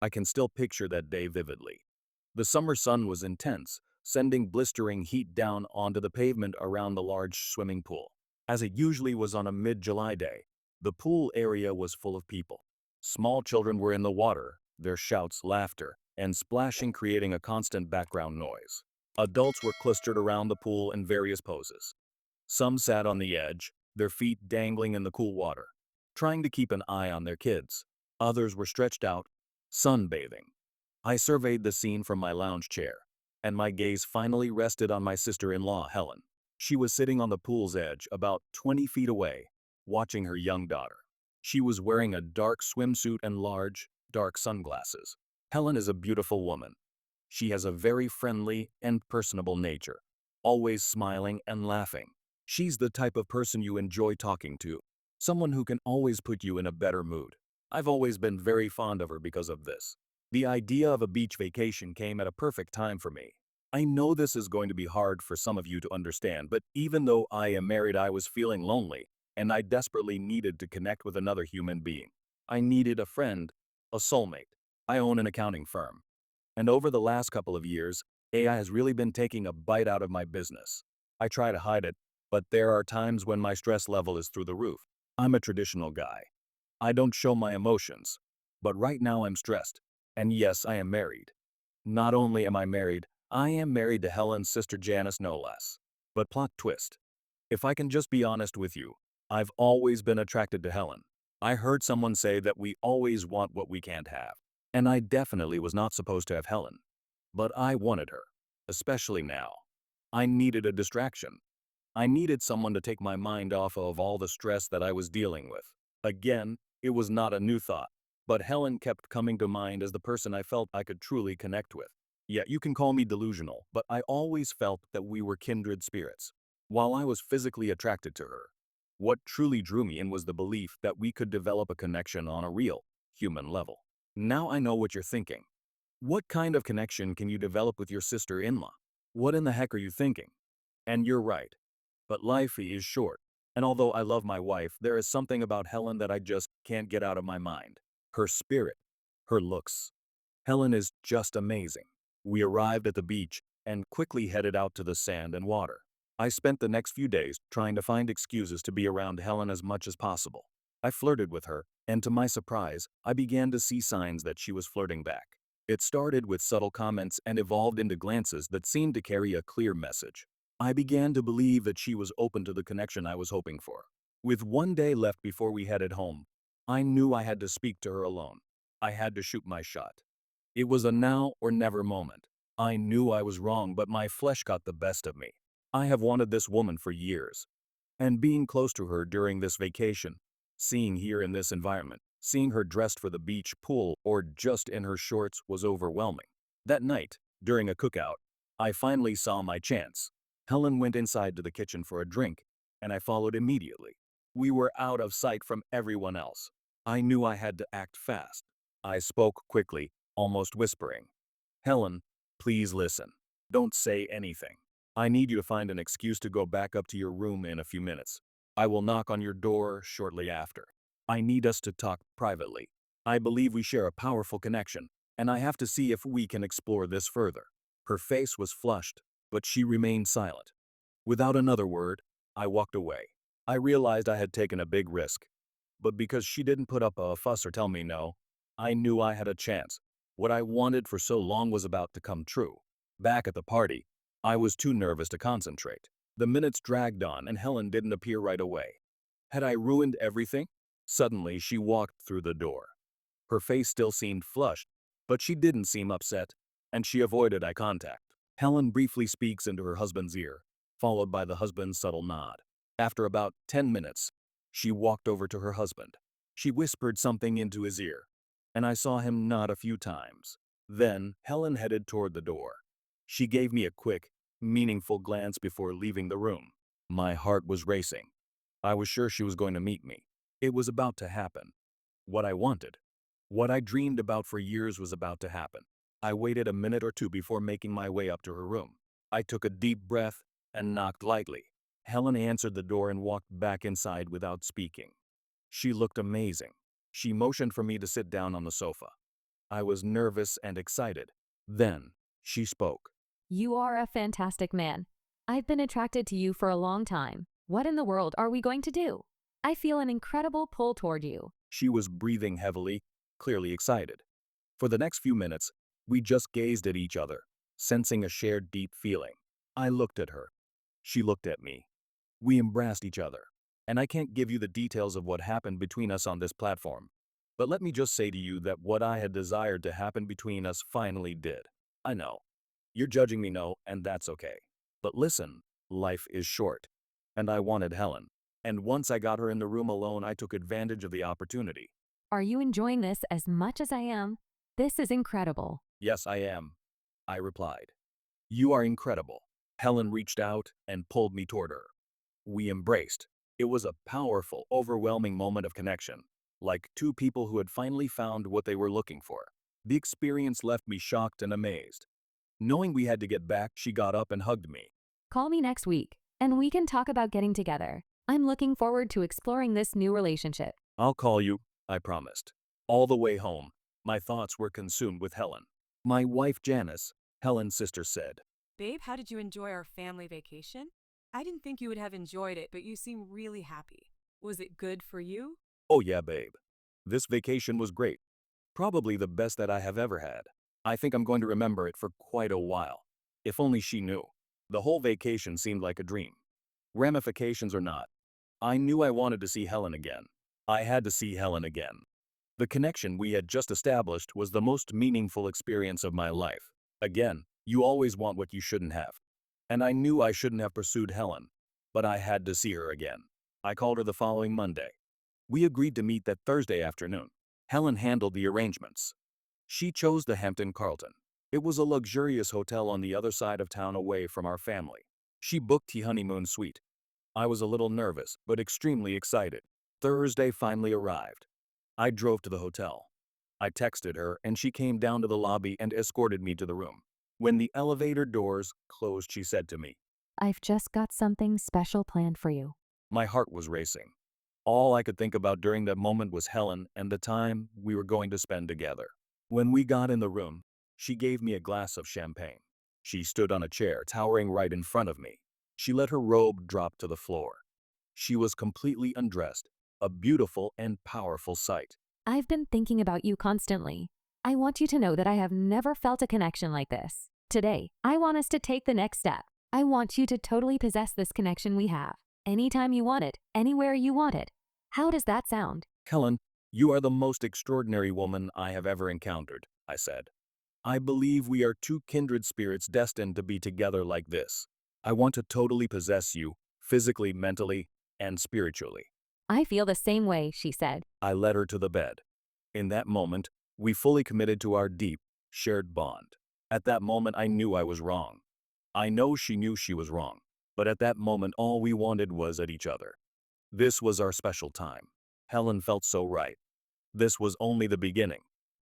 I can still picture that day vividly. The summer sun was intense, sending blistering heat down onto the pavement around the large swimming pool. As it usually was on a mid-July day, the pool area was full of people. Small children were in the water, their shouts, laughter, and splashing creating a constant background noise. Adults were clustered around the pool in various poses. Some sat on the edge, their feet dangling in the cool water, trying to keep an eye on their kids. Others were stretched out, sunbathing. I surveyed the scene from my lounge chair, and my gaze finally rested on my sister-in-law, Helen. She was sitting on the pool's edge, about 20 feet away, watching her young daughter. She was wearing a dark swimsuit and large, dark sunglasses. Helen is a beautiful woman. She has a very friendly and personable nature, always smiling and laughing. She's the type of person you enjoy talking to, someone who can always put you in a better mood. I've always been very fond of her because of this. The idea of a beach vacation came at a perfect time for me. I know this is going to be hard for some of you to understand, but even though I am married, I was feeling lonely, and I desperately needed to connect with another human being. I needed a friend, a soulmate. I own an accounting firm, and over the last couple of years, AI has really been taking a bite out of my business. I try to hide it, but there are times when my stress level is through the roof. I'm a traditional guy. I don't show my emotions. But right now I'm stressed. And yes, I am married. Not only am I married, I am married to Helen's sister Janice no less. But plot twist. If I can just be honest with you, I've always been attracted to Helen. I heard someone say that we always want what we can't have. And I definitely was not supposed to have Helen. But I wanted her. Especially now. I needed a distraction. I needed someone to take my mind off of all the stress that I was dealing with. Again, it was not a new thought, but Helen kept coming to mind as the person I felt I could truly connect with. Yeah, you can call me delusional, but I always felt that we were kindred spirits. While I was physically attracted to her, what truly drew me in was the belief that we could develop a connection on a real, human level. Now I know what you're thinking. What kind of connection can you develop with your sister-in-law? What in the heck are you thinking? And you're right. But life is short, and although I love my wife, there is something about Helen that I just can't get out of my mind. Her spirit, her looks. Helen is just amazing. We arrived at the beach and quickly headed out to the sand and water. I spent the next few days trying to find excuses to be around Helen as much as possible. I flirted with her, and to my surprise, I began to see signs that she was flirting back. It started with subtle comments and evolved into glances that seemed to carry a clear message. I began to believe that she was open to the connection I was hoping for. With one day left before we headed home, I knew I had to speak to her alone. I had to shoot my shot. It was a now or never moment. I knew I was wrong, but my flesh got the best of me. I have wanted this woman for years. And being close to her during this vacation, seeing her in this environment, seeing her dressed for the beach, pool, or just in her shorts was overwhelming. That night, during a cookout, I finally saw my chance. Helen went inside to the kitchen for a drink, and I followed immediately. We were out of sight from everyone else. I knew I had to act fast. I spoke quickly, almost whispering. Helen, please listen. Don't say anything. I need you to find an excuse to go back up to your room in a few minutes. I will knock on your door shortly after. I need us to talk privately. I believe we share a powerful connection, and I have to see if we can explore this further. Her face was flushed, but she remained silent. Without another word, I walked away. I realized I had taken a big risk, but because she didn't put up a fuss or tell me no, I knew I had a chance. What I wanted for so long was about to come true. Back at the party, I was too nervous to concentrate. The minutes dragged on and Helen didn't appear right away. Had I ruined everything? Suddenly, she walked through the door. Her face still seemed flushed, but she didn't seem upset, and she avoided eye contact. Helen briefly speaks into her husband's ear, followed by the husband's subtle nod. After about 10 minutes, she walked over to her husband. She whispered something into his ear, and I saw him nod a few times. Then, Helen headed toward the door. She gave me a quick, meaningful glance before leaving the room. My heart was racing. I was sure she was going to meet me. It was about to happen. What I wanted, what I dreamed about for years was about to happen. I waited a minute or two before making my way up to her room. I took a deep breath and knocked lightly. Helen answered the door and walked back inside without speaking. She looked amazing. She motioned for me to sit down on the sofa. I was nervous and excited. Then, she spoke. You are a fantastic man. I've been attracted to you for a long time. What in the world are we going to do? I feel an incredible pull toward you. She was breathing heavily, clearly excited. For the next few minutes, we just gazed at each other, sensing a shared deep feeling. I looked at her. She looked at me. We embraced each other. And I can't give you the details of what happened between us on this platform. But let me just say to you that what I had desired to happen between us finally did. I know. You're judging me, no, and that's okay. But listen, life is short. And I wanted Helen. And once I got her in the room alone, I took advantage of the opportunity. Are you enjoying this as much as I am? This is incredible. Yes, I am, I replied. You are incredible. Helen reached out and pulled me toward her. We embraced. It was a powerful, overwhelming moment of connection, like two people who had finally found what they were looking for. The experience left me shocked and amazed. Knowing we had to get back, she got up and hugged me. Call me next week, and we can talk about getting together. I'm looking forward to exploring this new relationship. I'll call you, I promised. All the way home, my thoughts were consumed with Helen. My wife Janice, Helen's sister, said, Babe, how did you enjoy our family vacation? I didn't think you would have enjoyed it, but you seem really happy. Was it good for you? "Oh yeah, babe. This vacation was great. Probably the best that I have ever had. I think I'm going to remember it for quite a while. If only she knew. The whole vacation seemed like a dream. Ramifications or not, I knew I wanted to see Helen again. I had to see Helen again. The connection we had just established was the most meaningful experience of my life. Again, you always want what you shouldn't have. And I knew I shouldn't have pursued Helen, but I had to see her again. I called her the following Monday. We agreed to meet that Thursday afternoon. Helen handled the arrangements. She chose the Hampton Carlton. It was a luxurious hotel on the other side of town away from our family. She booked the honeymoon suite. I was a little nervous, but extremely excited. Thursday finally arrived. I drove to the hotel. I texted her and she came down to the lobby and escorted me to the room. When the elevator doors closed, she said to me, I've just got something special planned for you. my heart was racing. All I could think about during that moment was Helen and the time we were going to spend together. When we got in the room, she gave me a glass of champagne. She stood on a chair, towering right in front of me. She let her robe drop to the floor. She was completely undressed, a beautiful and powerful sight. I've been thinking about you constantly. I want you to know that I have never felt a connection like this. Today, I want us to take the next step. I want you to totally possess this connection we have. Anytime you want it, anywhere you want it. How does that sound? Helen, you are the most extraordinary woman I have ever encountered, I said. I believe we are two kindred spirits destined to be together like this. I want to totally possess you, physically, mentally, and spiritually. I feel the same way, she said. I led her to the bed. In that moment, we fully committed to our deep, shared bond. At that moment, I knew I was wrong. I know she knew she was wrong. But at that moment, all we wanted was at each other. This was our special time. Helen felt so right. This was only the beginning.